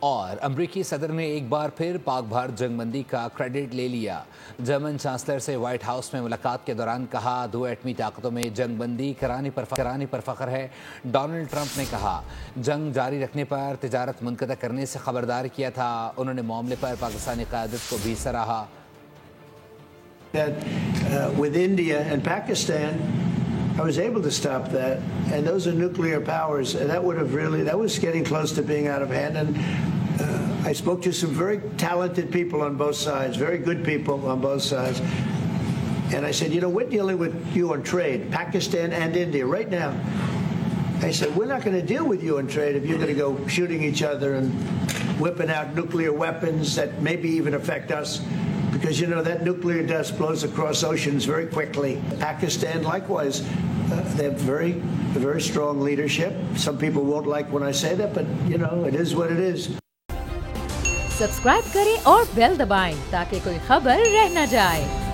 और अमरीकी सदर ने एक बार फिर पाक भारत जंगबंदी का क्रेडिट ले लिया। जर्मन चांसलर से व्हाइट हाउस में मुलाकात के दौरान कहा, दो एटमी ताकतों में जंगबंदी कराने पर फख्र है। डोनाल्ड ट्रंप ने कहा, जंग जारी रखने पर तिजारत मुनक़ता करने से खबरदार किया था। उन्होंने मामले पर पाकिस्तानी क़यादत को भी सराहा। With India and Pakistan, I was able to stop that, and those are nuclear powers, and that was getting close to being out of hand. And I spoke to some very talented people on both sides, very good people on both sides, and I said, we're dealing with you on trade, Pakistan and India right now. I said, we're not going to deal with you on trade if you're going to go shooting each other and whipping out nuclear weapons that maybe even affect us. Because, that nuclear dust blows across oceans very quickly. Pakistan, likewise, they have very strong leadership. Some people won't like when I say that, but, it is what it is. Subscribe करें और bell दबाएं ताकि कोई खबर रह न जाए।